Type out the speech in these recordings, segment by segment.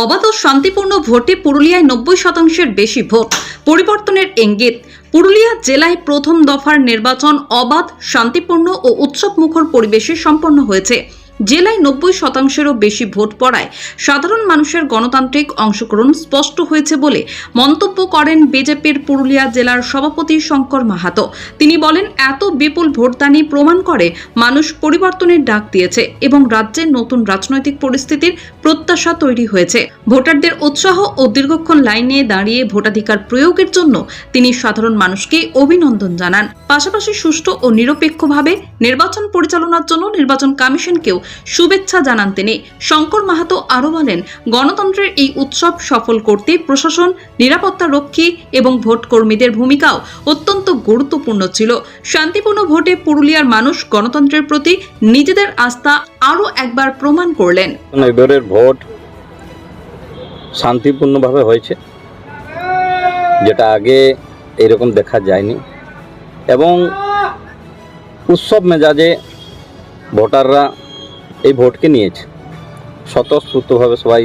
অবাধ ও শান্তিপূর্ণ ভোটে পুরুলিয়ায় 90% বেশি ভোট, পরিবর্তনের ইঙ্গিত। পুরুলিয়া জেলায় প্রথম দফার নির্বাচন অবাধ, শান্তিপূর্ণ ও উৎসবমুখর পরিবেশে সম্পন্ন হয়েছে। জেলায় 90%-এরও বেশি ভোট পড়ায় সাধারণ মানুষের গণতান্ত্রিক অংশগ্রহণ স্পষ্ট হয়েছে বলে মন্তব্য করেন বিজেপির পুরুলিয়া জেলার সভাপতি শঙ্কর মাহাতো। তিনি বলেন, এত বিপুল ভোটদানই প্রমাণ করে মানুষ পরিবর্তনের ডাক দিয়েছে এবং রাজ্যে নতুন রাজনৈতিক পরিস্থিতির প্রত্যাশা তৈরি হয়েছে। ভোটারদের উৎসাহ ও দীর্ঘক্ষণ লাইনে দাঁড়িয়ে ভোটাধিকার প্রয়োগের জন্য তিনি সাধারণ মানুষকে অভিনন্দন জানান। পাশাপাশি সুষ্ঠু ও নিরপেক্ষভাবে নির্বাচন পরিচালনার জন্য নির্বাচন কমিশনকেও শুভেচ্ছা জানান তিনি। শঙ্কর মাহাতো আরও বলেন, গণতন্ত্রের এই উৎসব সফল করতে প্রশাসন, নিরাপত্তা রক্ষী এবং ভোট কর্মীদের ভূমিকাও অত্যন্ত গুরুত্বপূর্ণ ছিল। শান্তিপূর্ণ ভোটে পুরুলিয়ার মানুষ গণতন্ত্রের প্রতি নিজেদের আস্থা আরও একবার প্রমাণ করলেন। এবারের ভোট শান্তিপূর্ণভাবে হয়েছে, যেটা আগে এরকম দেখা যায়নি, এবং উৎসব মেজাজে ভোটাররা এই ভোটকে নিয়েছে। স্বতঃস্ফূর্তভাবে সবাই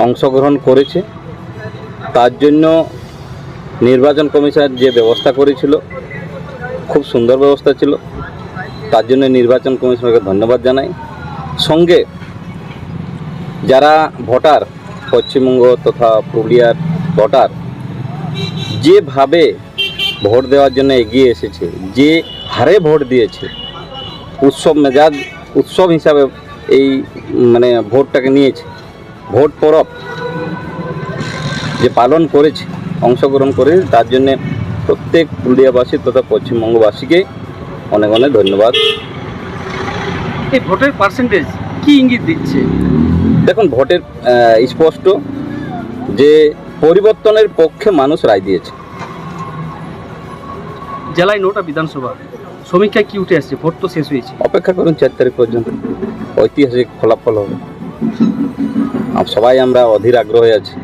অংশগ্রহণ করেছে। তার জন্য নির্বাচন কমিশন যে ব্যবস্থা করেছিল, খুব সুন্দর ব্যবস্থা ছিল। তার জন্য নির্বাচন কমিশনকে ধন্যবাদ জানাই। সঙ্গে যারা ভোটার, পশ্চিমবঙ্গ তথা পুরুলিয়ার ভোটার যেভাবে ভোট দেওয়ার জন্য এগিয়ে এসেছে, যে হারে ভোট দিয়েছে, উৎসব মেজাজ, উৎসব হিসাবে এই ভোটটাকে নিয়েছে। ভোট পরব যে পালন করেছে, অংশগ্রহণ করেছে, তার জন্য প্রত্যেক পুরুলিয়াবাসী তথা পশ্চিমবঙ্গবাসীকে অনেক অনেক ধন্যবাদ। এই ভোটের পার্সেন্টেজ কি ইঙ্গিত দিচ্ছে? দেখুন, ভোটের স্পষ্ট যে পরিবর্তনের পক্ষে মানুষ রায় দিয়েছে। জেলায় 9টা বিধানসভা, সমীক্ষায় কি উঠে আসছে? ভোট তো শেষ হয়েছে, অপেক্ষা করুন 4 তারিখ পর্যন্ত, ঐতিহাসিক ফলাফল হবে। সবাই আমরা অধীর আগ্রহে আছি।